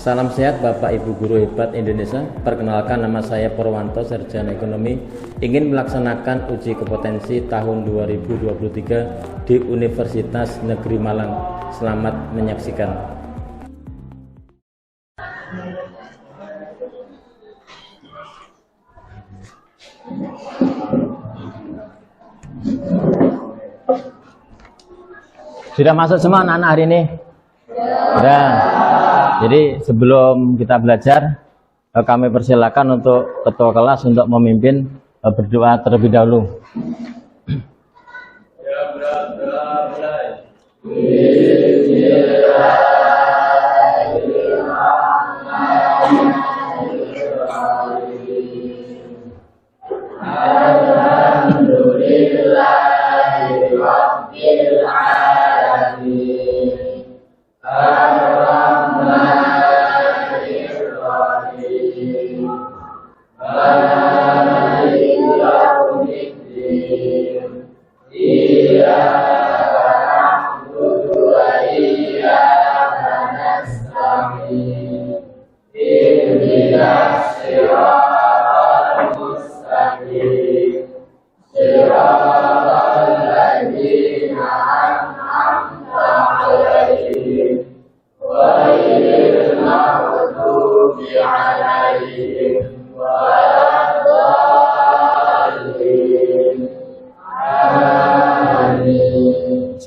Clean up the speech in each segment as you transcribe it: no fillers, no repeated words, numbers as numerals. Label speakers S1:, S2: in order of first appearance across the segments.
S1: Salam sehat Bapak Ibu Guru Hebat Indonesia. Perkenalkan, nama saya Purwanto, Sarjana Ekonomi, ingin melaksanakan uji kompetensi tahun 2023 di Universitas Negeri Malang. Selamat menyaksikan. Sudah masuk semua anak-anak hari ini? Sudah. Jadi sebelum kita belajar, kami persilakan untuk ketua kelas untuk memimpin berdoa terlebih dahulu.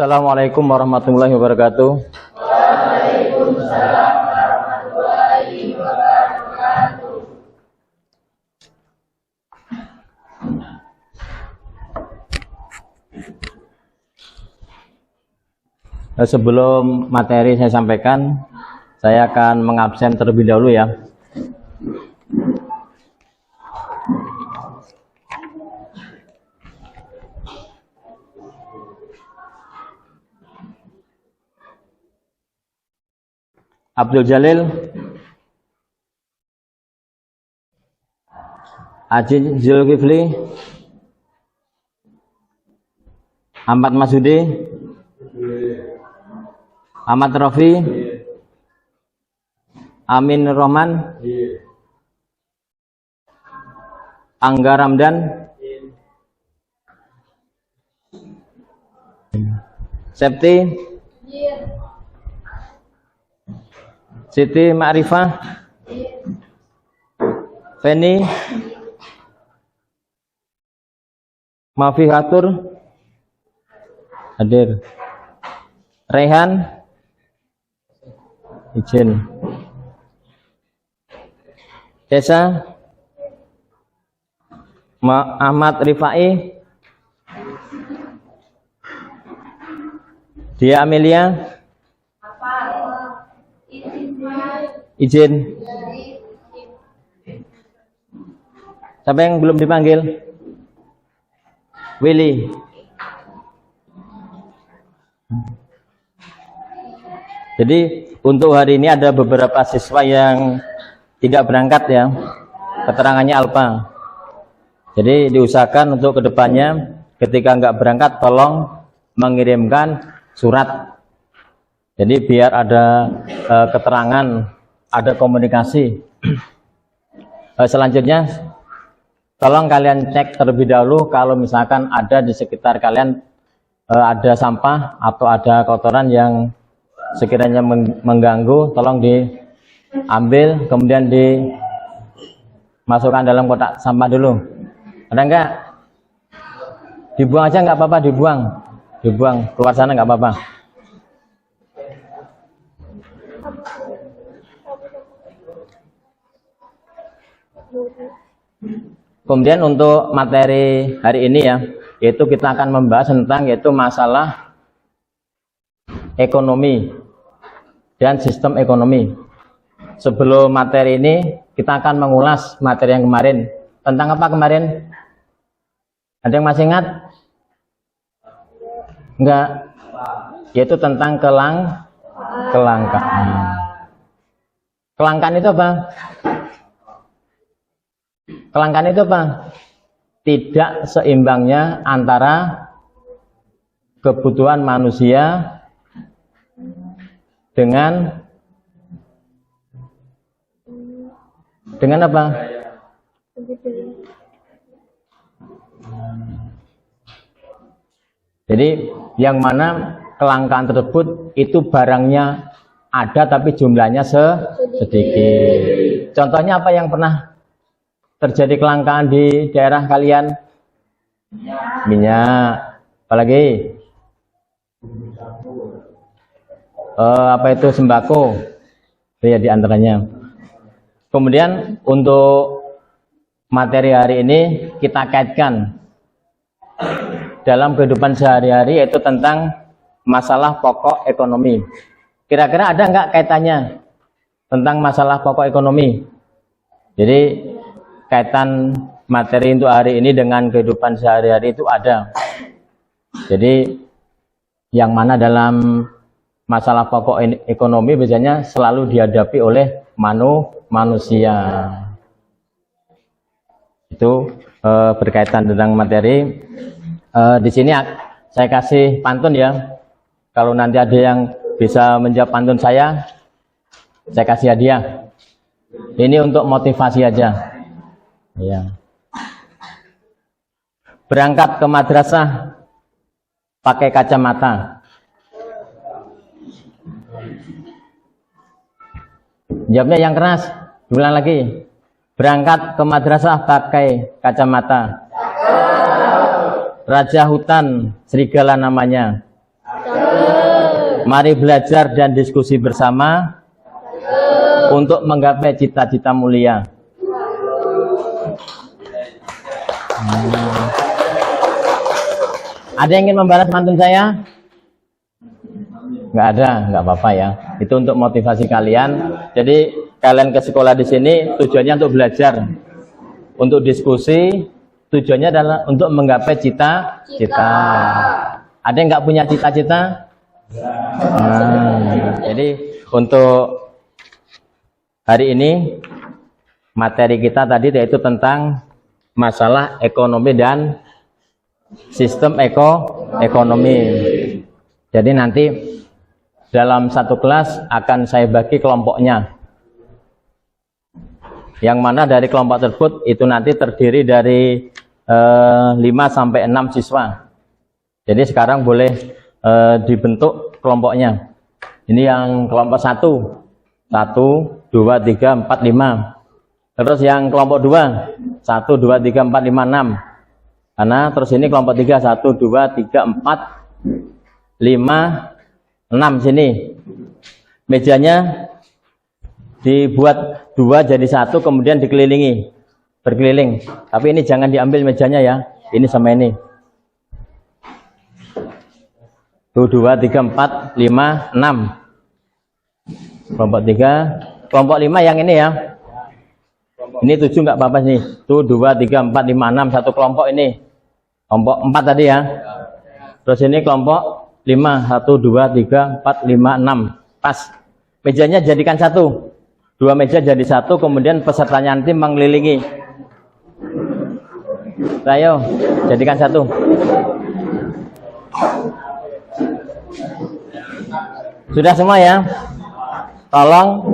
S1: Assalamualaikum warahmatullahi wabarakatuh.
S2: Waalaikumsalam warahmatullahi wabarakatuh.
S1: Sebelum materi saya sampaikan, saya akan mengabsen terlebih dahulu ya. Abdul Jalil, Aji Zulkifli, Ahmad Masudi, Ahmad Rafi, Amin Rohman, Angga Ramdan, Septi, Siti Ma'rifah, Feni, Mafihatur, hadir. Rehan, izin. Desa, Ahmad Rifai, Dia Amelia, izin. Siapa yang belum dipanggil? Willy. Jadi untuk hari ini ada beberapa siswa yang tidak berangkat ya, keterangannya alpa. Jadi diusahakan untuk kedepannya ketika nggak berangkat tolong mengirimkan surat. Jadi biar ada keterangan, ada komunikasi. Selanjutnya tolong kalian cek terlebih dahulu kalau misalkan ada di sekitar kalian ada sampah atau ada kotoran yang sekiranya mengganggu, tolong diambil kemudian dimasukkan dalam kotak sampah dulu. Ada enggak? Dibuang aja nggak apa-apa, dibuang keluar sana nggak apa-apa. Kemudian untuk materi hari ini ya, yaitu kita akan membahas tentang yaitu masalah ekonomi dan sistem ekonomi. Sebelum materi ini kita akan mengulas materi yang kemarin. Tentang apa kemarin? Ada yang masih ingat? Enggak? Yaitu tentang kelangkaan. Kelangkaan itu apa? Kelangkaan itu apa? Tidak seimbangnya antara kebutuhan manusia dengan Dengan apa? Jadi yang mana kelangkaan tersebut itu barangnya ada tapi jumlahnya sedikit. Contohnya apa yang pernah terjadi kelangkaan di daerah kalian? Minyak. Apalagi? Apa itu sembako? Itu ya diantaranya. Kemudian untuk materi hari ini kita kaitkan dalam kehidupan sehari-hari, yaitu tentang masalah pokok ekonomi. Kira-kira ada nggak kaitannya tentang masalah pokok ekonomi? Jadi kaitan materi untuk hari ini dengan kehidupan sehari-hari itu ada. Jadi yang mana dalam masalah pokok ekonomi biasanya selalu dihadapi oleh manusia. Itu berkaitan tentang materi. Di sini saya kasih pantun ya. Kalau nanti ada yang bisa menjawab pantun saya kasih hadiah. Ini untuk motivasi aja. Ya. Berangkat ke madrasah pakai kacamata. Jawabnya yang keras. Ulang lagi. Berangkat ke madrasah pakai kacamata. Raja hutan, serigala namanya. Mari belajar dan diskusi bersama untuk menggapai cita-cita mulia. Ada yang ingin membalas pantun saya? Nggak ada, nggak apa-apa ya. Itu untuk motivasi kalian. Jadi kalian ke sekolah di sini tujuannya untuk belajar, untuk diskusi. Tujuannya adalah untuk menggapai cita-cita. Ada yang nggak punya cita-cita? Jadi untuk hari ini materi kita tadi yaitu tentang masalah ekonomi dan sistem ekonomi. Jadi nanti dalam satu kelas akan saya bagi kelompoknya. Yang mana dari kelompok tersebut itu nanti terdiri dari 5 sampai 6 siswa. Jadi sekarang boleh dibentuk kelompoknya. Ini yang kelompok 1. 1, 2, 3, 4, 5. Terus yang kelompok 2. 1, 2, 3, 4, 5, 6. Karena terus ini kelompok 3. 1, 2, 3, 4, 5, 6 sini. Mejanya dibuat 2 jadi 1, kemudian dikelilingi, berkeliling. Tapi ini jangan diambil mejanya ya. Ini sama ini. Tuh 2, 3, 4, 5, 6. Kelompok 3, kelompok 5 yang ini ya. Ini 7 nggak apa-apa sih. Tuh 2, 3, 4, 5, 6 satu kelompok ini. Kelompok 4 tadi ya. Terus ini kelompok 5, 1, 2, 3, 4, 5, 6. Pas. Mejanya jadikan 1. 2 meja jadi 1, kemudian pesertanya nanti mengelilingi. Ayo, jadikan 1. Sudah semua ya? Tolong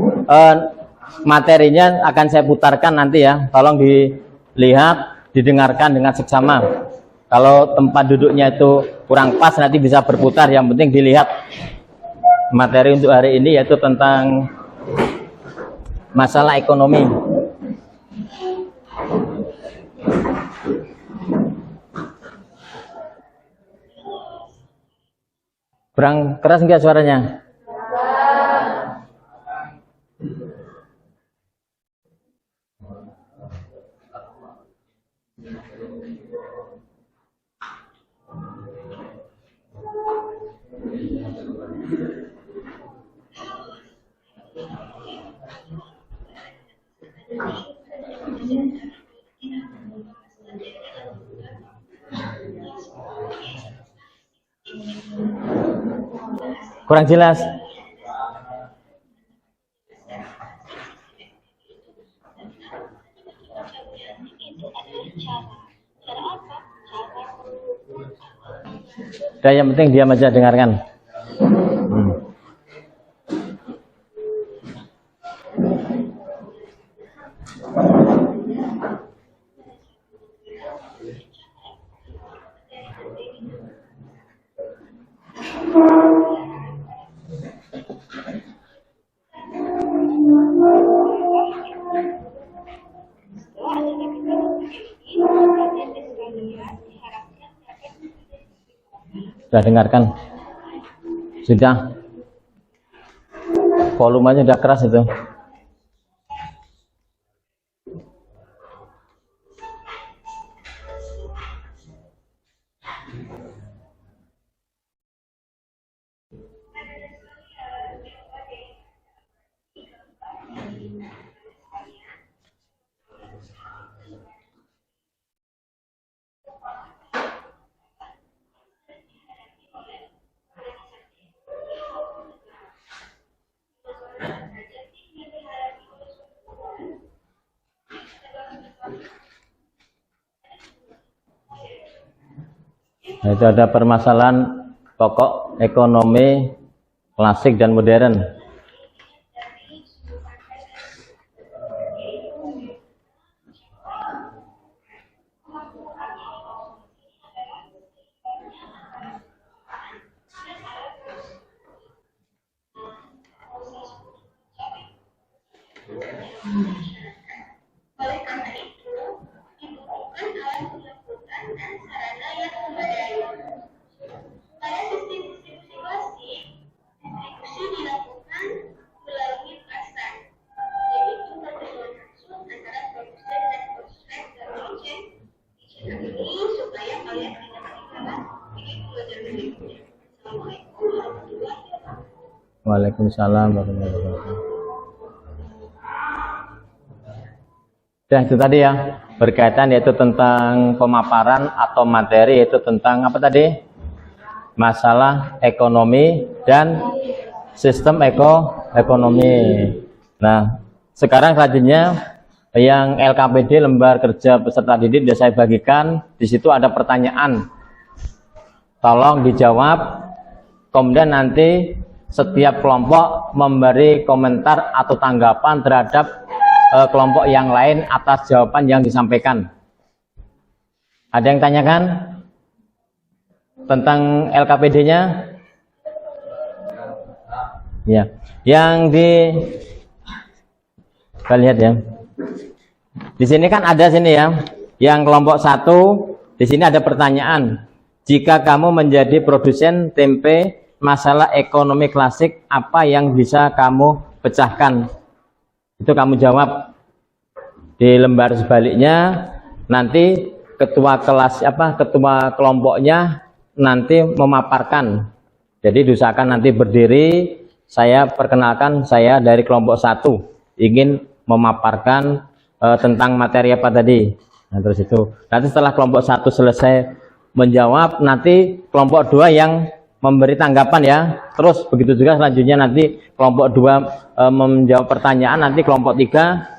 S1: materinya akan saya putarkan nanti ya. Tolong dilihat, didengarkan dengan seksama. Kalau tempat duduknya itu kurang pas nanti bisa berputar. Yang penting dilihat. Materi untuk hari ini yaitu tentang masalah ekonomi. Kurang keras enggak suaranya? Kurang jelas? Udah, yang penting diam aja, dengarkan. Sudah dengarkan? Sudah? Volumenya sudah keras itu. Nah, itu ada permasalahan pokok ekonomi klasik dan modern.
S2: Oleh karena itu, dibutuhkan alat pengangkutan dan sarana yang memadai. Pada sistem distribusi klasik, distribusi dilakukan melalui pasar, yaitu pertemuan langsung antara produsen dan konsumen dalam chain ini supaya kalian tidak ketinggalan ini pelajaran berikutnya. Assalamualaikum warahmatullahi wabarakatuh.
S1: Waalaikumsalam warahmatullahi wabarakatuh. Nah, itu tadi ya, berkaitan yaitu tentang pemaparan atau materi, yaitu tentang apa tadi? Masalah ekonomi dan sistem ekonomi. Nah, sekarang selanjutnya yang LKPD lembar kerja peserta didik sudah saya bagikan. Di situ ada pertanyaan. Tolong dijawab. Kemudian nanti setiap kelompok memberi komentar atau tanggapan terhadap kelompok yang lain atas jawaban yang disampaikan. Ada yang tanyakan tentang LKPD-nya? Ya, yang kita lihat ya. Di sini kan ada sini ya, yang kelompok 1 di sini ada pertanyaan. Jika kamu menjadi produsen tempe, masalah ekonomi klasik apa yang bisa kamu pecahkan? Itu kamu jawab. Di lembar sebaliknya nanti ketua kelas ketua kelompoknya nanti memaparkan. Jadi diusahakan nanti berdiri, saya perkenalkan saya dari kelompok 1 ingin memaparkan tentang materi apa tadi. Nah, terus itu nanti setelah kelompok 1 selesai menjawab, nanti kelompok 2 yang memberi tanggapan ya. Terus begitu juga selanjutnya nanti kelompok 2 menjawab pertanyaan, nanti kelompok 3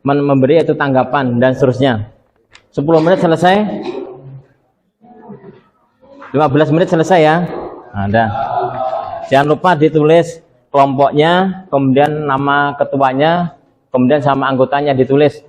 S1: memberi itu tanggapan dan seterusnya. 10 menit selesai, 15 menit selesai ya. Ada. Jangan lupa ditulis kelompoknya, kemudian nama ketuanya, kemudian sama anggotanya ditulis.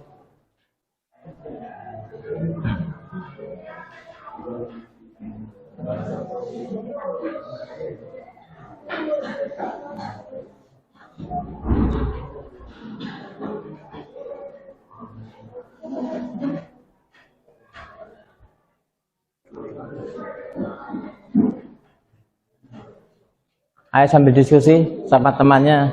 S1: Ayo sambil diskusi sama temannya.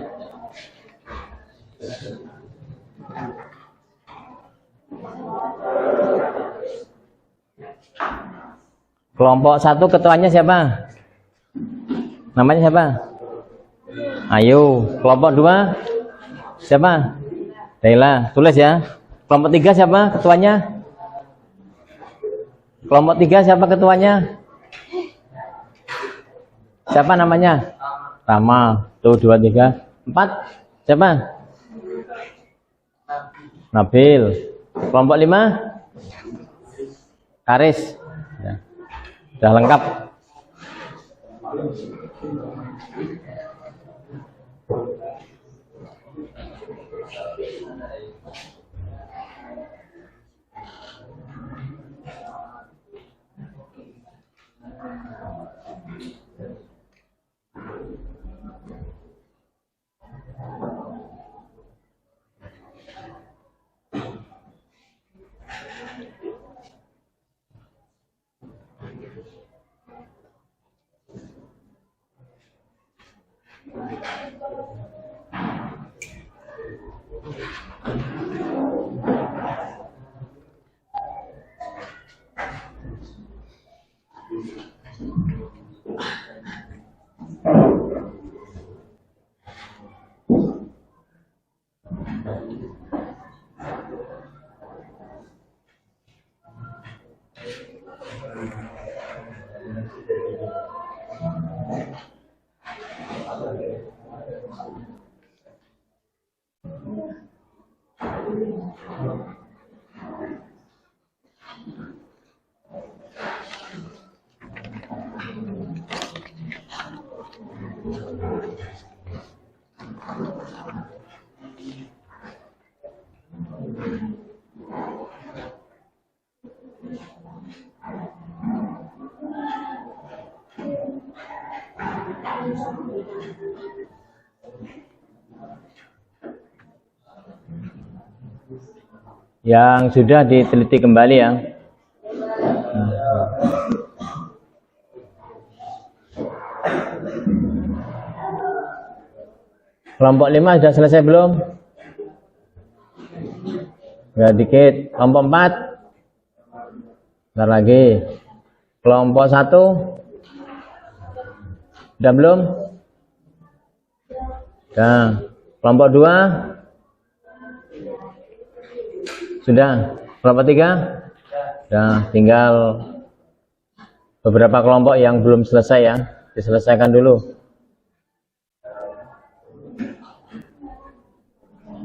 S1: Kelompok 1 ketuanya siapa? Namanya siapa? Ayo. Kelompok 2 siapa? Daila. Tulis ya. Kelompok 3 siapa ketuanya? Kelompok 3 siapa ketuanya? Siapa namanya? Rama. Tuh 2, 3, 4. Siapa? Nabil. Kelompok 5 Karis. Ya. Sudah lengkap. Yang sudah diteliti kembali ya. Kelompok 5 sudah selesai belum? Ya dikit. Kelompok 4? Bentar lagi. Kelompok 1? Sudah belum? Nah, kelompok 2? Sudah. Kelompok 3? Nah, tinggal beberapa kelompok yang belum selesai ya. Diselesaikan dulu.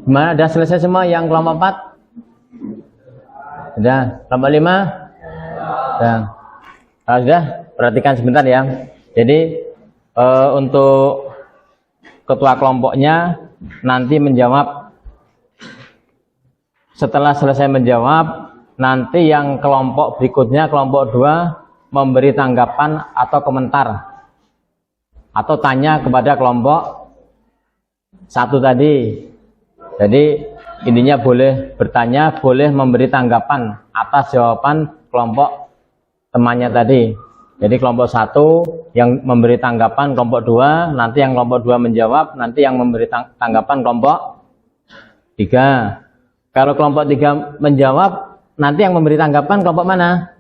S1: Gimana? Sudah selesai semua yang kelompok 4? Sudah. Kelompok 5? Sudah. Kalau sudah, perhatikan sebentar ya. Jadi untuk ketua kelompoknya nanti menjawab. Setelah selesai menjawab, nanti yang kelompok berikutnya, kelompok 2, memberi tanggapan atau komentar atau tanya kepada kelompok 1 tadi. Jadi intinya boleh bertanya, boleh memberi tanggapan atas jawaban kelompok temannya tadi. Jadi kelompok 1 yang memberi tanggapan kelompok 2, nanti yang kelompok 2 menjawab, nanti yang memberi tanggapan kelompok 3. Kalau kelompok 3 menjawab, nanti yang memberi tanggapan kelompok mana?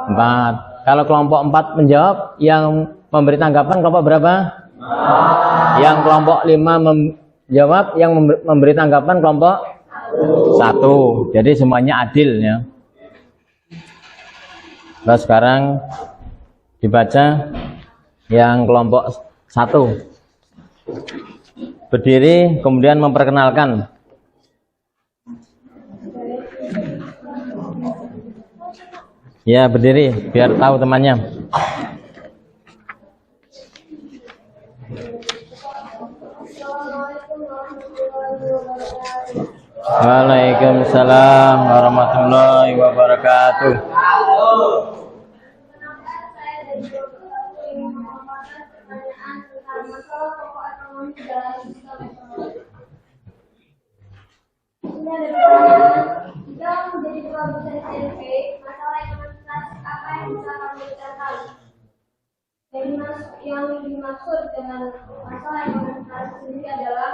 S1: 4. Kalau kelompok 4 menjawab, yang memberi tanggapan kelompok berapa? 4. Yang kelompok 5 menjawab, yang memberi tanggapan kelompok 1. Jadi semuanya adil ya. Nah, sekarang dibaca yang kelompok 1. Berdiri, kemudian memperkenalkan. Ya, berdiri biar tahu temannya. Waalaikumsalam warahmatullahi wabarakatuh.
S2: Jika menjadi produsen tempe, masalah ekonomi apa yang bisa kamu bicarakan? Yang dimaksud dengan masalah ekonomi sendiri adalah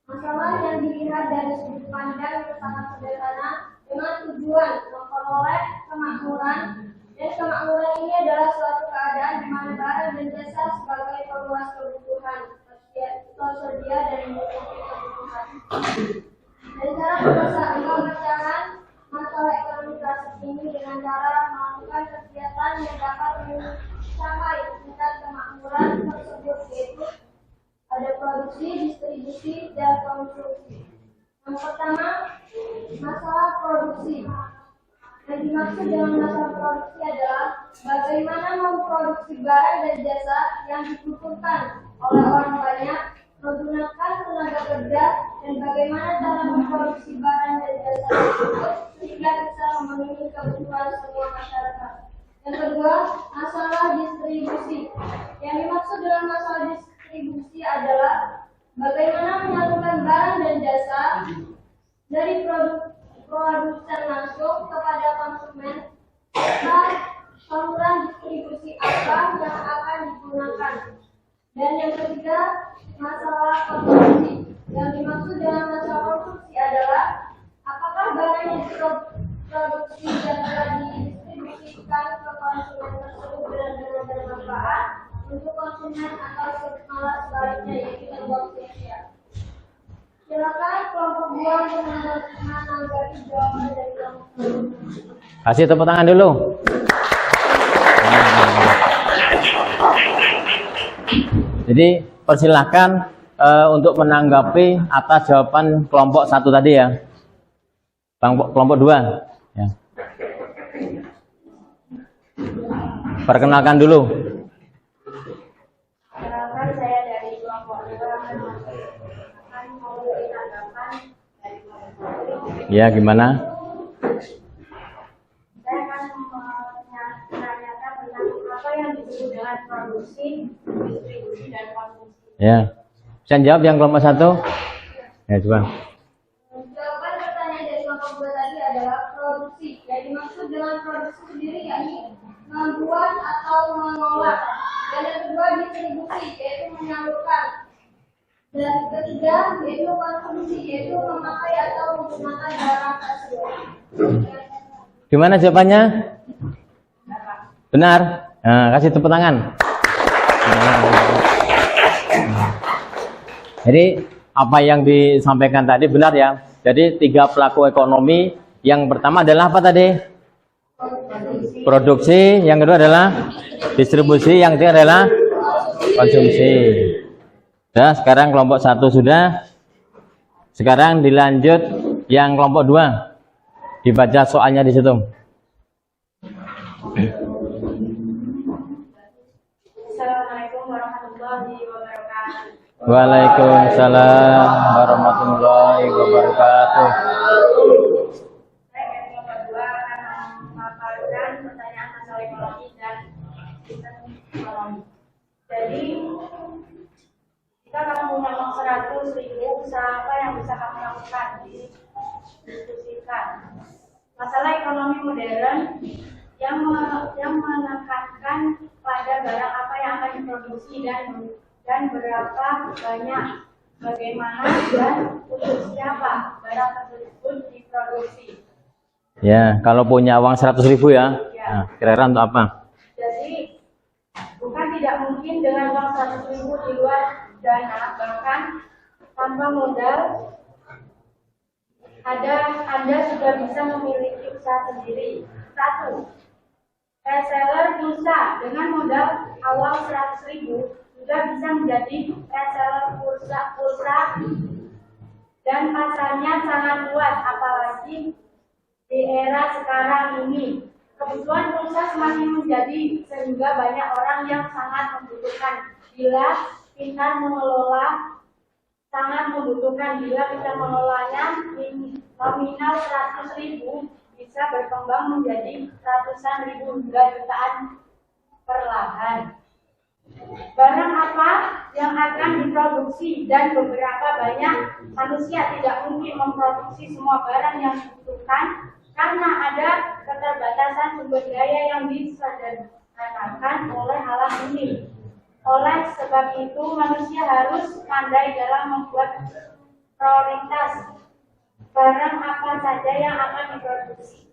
S2: masalah yang dilihat dari sudut pandang yang sangat sederhana dengan tujuan memperoleh kemakmuran, dan kemakmuran ini adalah suatu keadaan di mana barang dan jasa sebagai peluas kebutuhan tersedia dan memenuhi kebutuhan. Dan cara memecahkan masalah ekonomi klasik ini dengan cara melakukan kegiatan yang dapat mencapai tingkat kemakmuran tersebut, yaitu ada produksi, distribusi, dan konsumsi. Yang pertama, masalah produksi. Yang dimaksud dengan masalah produksi adalah bagaimana memproduksi barang dan jasa yang dibutuhkan oleh orang banyak, menggunakan tenaga kerja, dan bagaimana cara memproduksi barang dan jasa tersebut sehingga bisa memenuhi kebutuhan semua masyarakat. Yang kedua, masalah
S3: distribusi. Yang dimaksud dengan masalah distribusi adalah bagaimana menyalurkan barang dan jasa dari produsen masuk kepada konsumen, serta saluran distribusi apa yang akan digunakan. Dan yang ketiga, masalah konsumsi. Yang dimaksud dengan masalah konsumsi adalah apakah barang yang diproduksi dan telah didistribusikan ke konsumen tersebut benar-benar bermanfaat untuk konsumen atau malah sebaliknya, yaitu membuat sia-sia. Silakan kelompok 2 untuk menanggapi jawaban dari kelompok 1.
S1: Kasih tepuk tangan dulu. Jadi persilahkan untuk menanggapi atas jawaban kelompok 1 tadi ya. Kelompok 2 ya. Perkenalkan dulu.
S3: Perkenalkan, saya dari kelompok 2 akan memberi tanggapan dari kelompok 1.
S1: Ya, gimana?
S3: Saya akan menanyakan tentang apa yang disebut dengan produksi, distribusi, dan konsumsi.
S1: Ya. Bisa jawab yang kelompok 1? Ya, coba.
S3: Jawaban pertanyaan dari kelompok 2 tadi adalah produksi. Yang dimaksud dengan produksi sendiri yakni membuat atau mengolah. Dan yang kedua distribusi, yaitu menyalurkan. Dan ketiga yaitu konsumsi, yaitu memakai atau menggunakan barang tersebut.
S1: Gimana jawabannya? Benar? Nah, kasih tepuk tangan. Jadi apa yang disampaikan tadi benar ya. Jadi 3 pelaku ekonomi. Yang pertama adalah apa tadi? Produksi. Yang kedua adalah distribusi. Yang ketiga adalah konsumsi. Nah, sekarang kelompok 1 sudah. Sekarang dilanjut yang kelompok 2. Dibaca soalnya di situ.
S3: Assalamualaikum warahmatullahi wabarakatuh.
S1: Waalaikumsalam warahmatullahi wabarakatuh.
S3: Saya dari kelompok 2 akan memaparkan pertanyaan masalah ekonomi dan sistem ekonomi. Jadi, jika kamu punya uang 100.000, usaha apa yang bisa kamu lakukan? Didiskusikan. Masalah ekonomi modern yang menekankan pada barang apa yang akan diproduksi dan berapa banyak, bagaimana dan untuk siapa barang tersebut diproduksi.
S1: Ya, kalau punya uang 100.000 ya. Nah, kira-kira untuk apa?
S3: Jadi bukan tidak mungkin dengan uang 100.000 di luar dana, bahkan tanpa modal, Anda sudah bisa memiliki usaha sendiri. 1. Reseller pulsa dengan modal awal 100.000 sudah bisa menjadi reseller pulsa dan pasarnya sangat luas, apalagi di era sekarang ini. Kebutuhan pulsa semakin menjadi sehingga banyak orang yang sangat membutuhkan. Bila pintar mengelola, sangat membutuhkan. Bila kita mengelolanya, nominal 100.000 bisa berkembang menjadi ratusan ribu hingga jutaan perlahan. Barang apa yang akan diproduksi dan beberapa banyak manusia tidak mungkin memproduksi semua barang yang dibutuhkan karena ada keterbatasan sumber daya yang disederhanakan oleh alam ini. Oleh sebab itu, manusia harus pandai dalam membuat prioritas barang apa saja yang akan diproduksi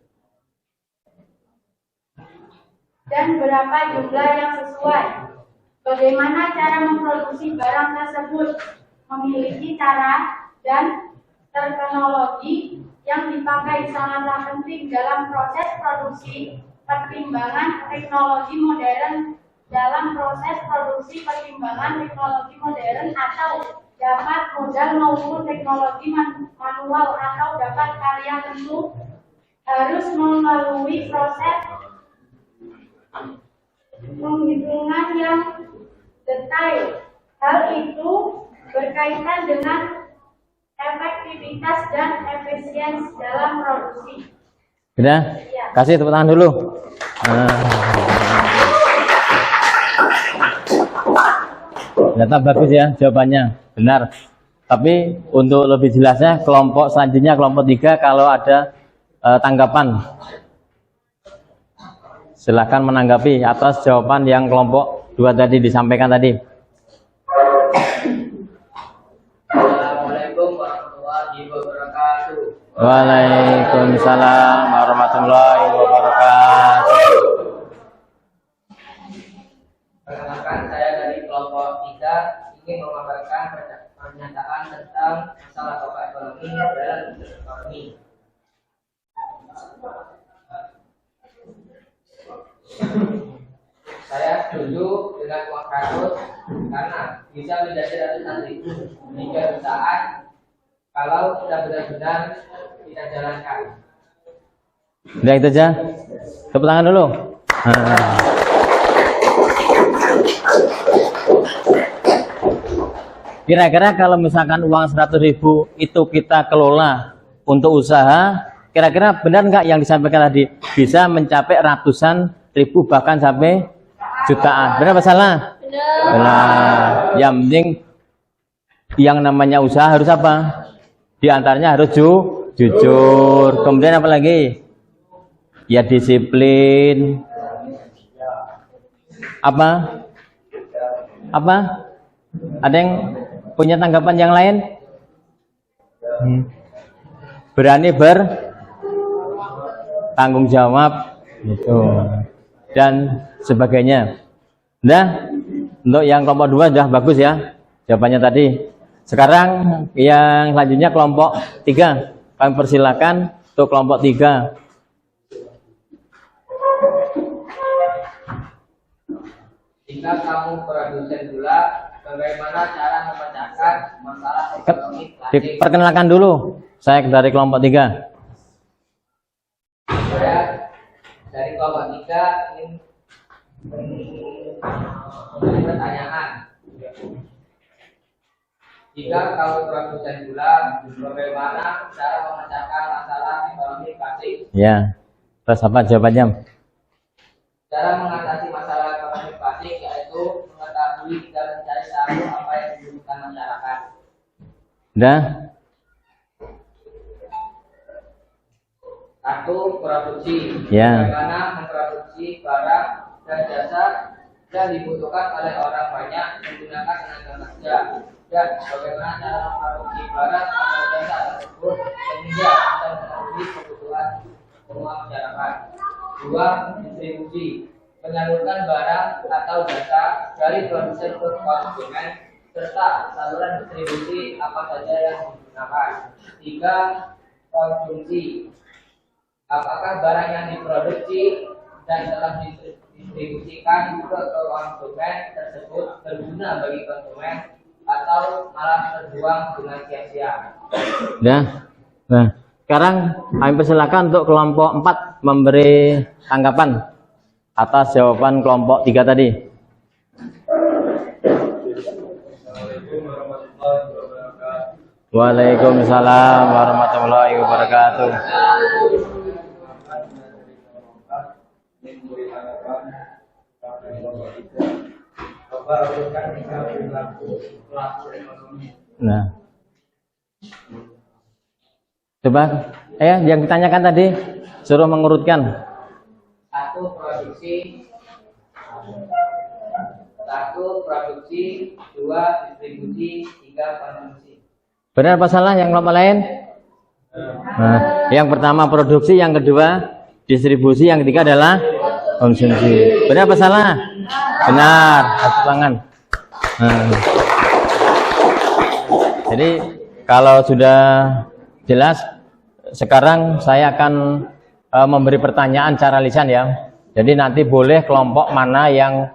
S3: dan berapa jumlah yang sesuai. Bagaimana cara memproduksi barang tersebut, memiliki cara dan teknologi yang dipakai sangatlah penting dalam proses produksi. Pertimbangan teknologi modern dalam proses produksi, pertimbangan teknologi modern atau dapat modal maupun teknologi manual atau dapat karya tentu harus melalui proses penghitungan yang detail. Hal itu berkaitan dengan efektivitas dan efisiensi dalam produksi.
S1: Sudah? Kasih tepuk tangan dulu. Ternyata bagus ya jawabannya, benar. Tapi untuk lebih jelasnya kelompok selanjutnya kelompok 3 kalau ada tanggapan. Silahkan menanggapi atas jawaban yang kelompok 2 tadi disampaikan tadi.
S4: Assalamualaikum warahmatullahi wabarakatuh.
S1: Waalaikumsalam warahmatullahi wabarakatuh.
S4: Perkenalkan, saya dari kelompok 3 ingin memaparkan pernyataan tentang masalah tokoh ekonomi dalam ekonomi. Saya setuju dengan uang kartus karena bisa menjadi ratusan ribu hingga jutaan kalau sudah benar-benar kita jalankan.
S1: Udah itu aja. Tepuk tangan dulu. Kira-kira kalau misalkan uang 100.000 itu kita kelola untuk usaha, kira-kira benar nggak yang disampaikan tadi bisa mencapai ratusan ribu bahkan sampai jutaan? Benar apa salah? Benar. Yang penting yang namanya usaha harus apa? Di antaranya harus jujur. Kemudian apa lagi? Ya disiplin. Apa? Ada yang punya tanggapan yang lain? Berani bertanggung jawab gitu. Dan sebagainya. Nah, untuk yang kelompok 2 sudah bagus ya jawabannya tadi. Sekarang yang selanjutnya kelompok 3. Kami persilakan untuk kelompok 3.
S4: Jika kamu produsen gula, bagaimana cara memecahkan masalah ekonomi klasik?
S1: Diperkenalkan dulu. Saya dari kelompok 3.
S4: Saya dari kelompok 3 ingin memberi pertanyaan. Jika kamu produsen gula, bagaimana cara memecahkan masalah ekonomi klasik?
S1: Ya. Terus apa jawabannya?
S4: Cara mengatasi masalah ekonomi klasik yaitu mengetahui dan mencari tahu apa yang dibutuhkan masyarakat.
S1: Udah?
S4: 1. Produksi.
S1: Ya.
S4: Bagaimana memproduksi barang dan jasa yang dibutuhkan oleh orang banyak menggunakan tenaga kerja, dan bagaimana cara memproduksi barang atau jasa tersebut sehingga bisa memenuhi kebutuhan semua masyarakat. 2. Distribusi. Menyalurkan barang atau jasa dari produsen ke konsumen serta saluran distribusi apa saja yang digunakan. 3. Konsumsi. Apakah barang yang diproduksi dan telah didistribusikan ke konsumen tersebut berguna bagi konsumen atau malah terbuang dengan sia-sia?
S1: Udah? Nah, sekarang kami persilakan untuk kelompok 4 memberi tanggapan atas jawaban kelompok 3 tadi. Waalaikumsalam warahmatullahi wabarakatuh. Nah, coba, yang ditanyakan tadi suruh mengurutkan.
S4: 1. Produksi, 2. Distribusi, 3. Konsumsi.
S1: Benar apa salah yang kelompok lain? Nah, yang pertama produksi, yang kedua distribusi, yang ketiga adalah konsumsi. Benar apa salah? Benar. Tepuk tangan. Nah. Jadi kalau sudah jelas, sekarang saya akan memberi pertanyaan secara lisan ya. Jadi nanti boleh kelompok mana yang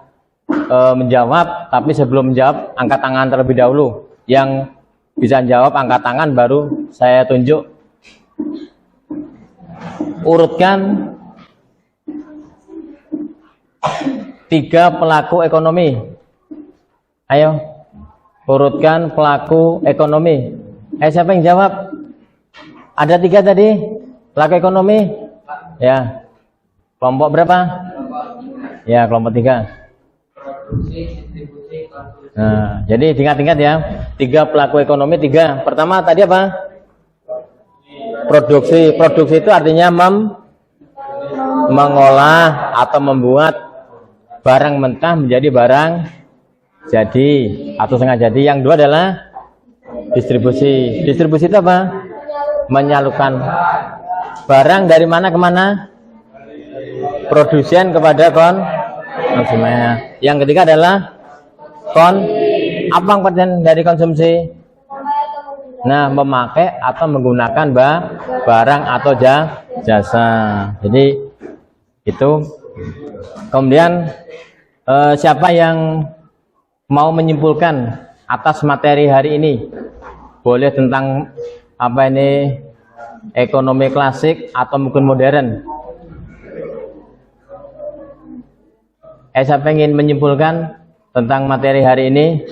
S1: menjawab, tapi sebelum menjawab angkat tangan terlebih dahulu. Yang bisa jawab angkat tangan, baru saya tunjuk. Urutkan 3 pelaku ekonomi. Ayo, urutkan pelaku ekonomi. Siapa yang jawab? Ada 3 tadi pelaku ekonomi. Ya, kelompok berapa? Ya, kelompok 3.
S4: produksi, distribusi, konsumsi.
S1: Nah, jadi diingat-ingat ya, 3 pelaku ekonomi, 3. Pertama tadi apa? Produksi. Produksi itu artinya mengolah atau membuat barang mentah menjadi barang jadi atau setengah jadi. Yang 2 adalah distribusi. Distribusi itu apa? Menyalurkan barang dari mana ke mana? Produsen kepada konsumen. Yang ketiga adalah apa yang penting dari konsumsi? Nah, memakai atau menggunakan barang atau jasa. Jadi itu. Kemudian siapa yang mau menyimpulkan atas materi hari ini? Boleh tentang apa ini, ekonomi klasik atau mungkin modern? Siapa ingin menyimpulkan tentang materi hari ini?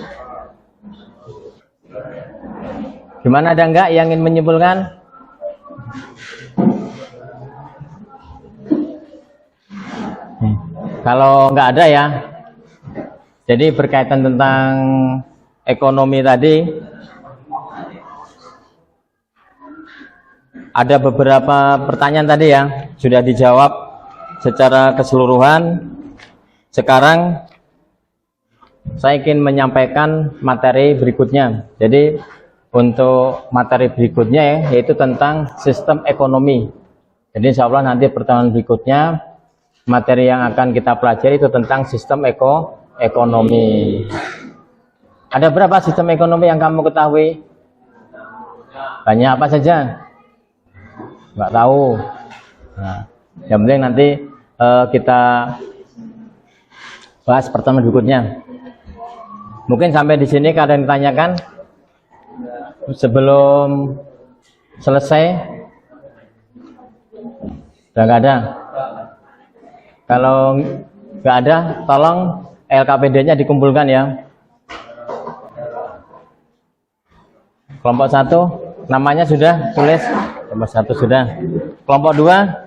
S1: Gimana, ada enggak yang ingin menyimpulkan? Kalau enggak ada ya. Jadi berkaitan tentang ekonomi tadi, ada beberapa pertanyaan tadi ya, sudah dijawab secara keseluruhan. Sekarang saya ingin menyampaikan materi berikutnya. Jadi untuk materi berikutnya ya, yaitu tentang sistem ekonomi. Jadi insya Allah nanti pertemuan berikutnya materi yang akan kita pelajari itu tentang sistem ekonomi. Ada berapa sistem ekonomi yang kamu ketahui? Banyak apa saja? Nggak tahu. Nah, yang penting nanti kita bahas pertemuan berikutnya. Mungkin sampai di sini kalau ada yang ditanyakan sebelum selesai. Sudah nggak ada. Kalau nggak ada, tolong LKPD-nya dikumpulkan ya. Kelompok 1 namanya sudah tulis. Kelompok 1 sudah. Kelompok 2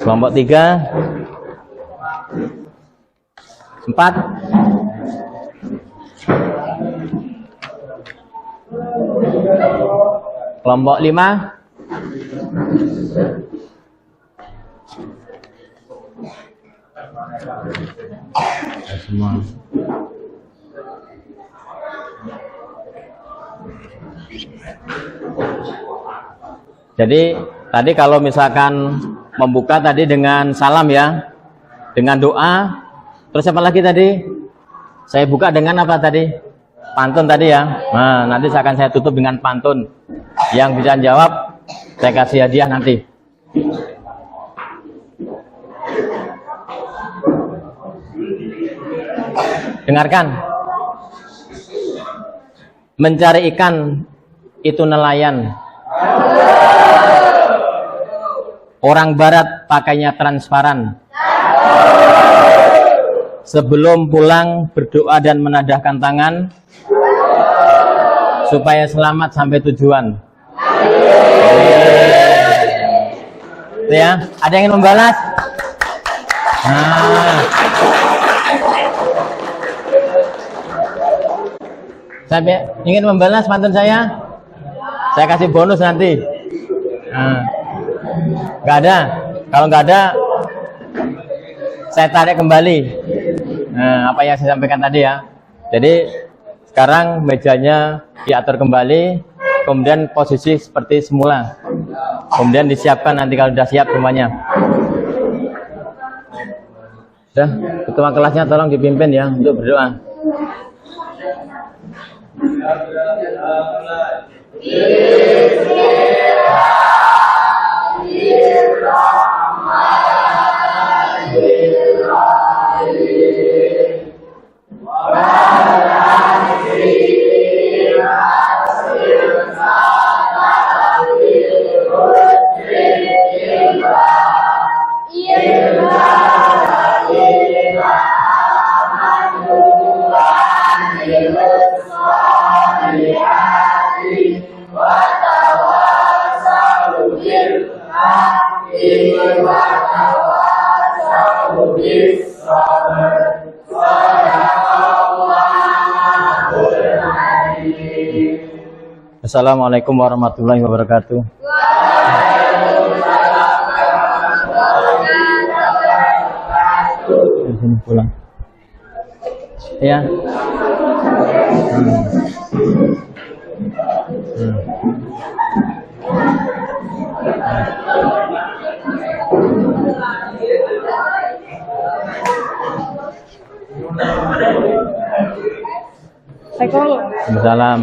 S1: kelompok 3 4 kelompok 5 semua. Jadi tadi kalau misalkan membuka tadi dengan salam ya, dengan doa, terus apa lagi tadi? Saya buka dengan apa tadi? Pantun tadi ya. Nah, nanti akan saya tutup dengan pantun. Yang bisa jawab, saya kasih hadiah nanti. Dengarkan. Mencari ikan itu nelayan. Orang barat pakainya transparan. Sebelum pulang berdoa dan menadahkan tangan supaya selamat sampai tujuan. Itu ya. Ada yang ingin membalas? Nah. Saya ingin membalas pantun saya. Saya kasih bonus nanti. Nah. Nggak ada. Kalau nggak ada, saya tarik kembali. Nah, apa yang saya sampaikan tadi ya. Jadi sekarang mejanya diatur kembali, kemudian posisi seperti semula. Kemudian disiapkan nanti kalau sudah siap semuanya. Sudah, ketua kelasnya tolong dipimpin ya untuk berdoa. Assalamualaikum warahmatullahi wabarakatuh. Sini pulang. Ya. Salam.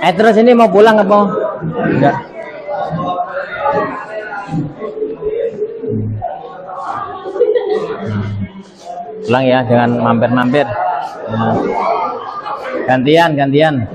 S1: Terus ini mau pulang apa? Enggak. Pulang ya, jangan mampir-mampir. Ya. Gantian.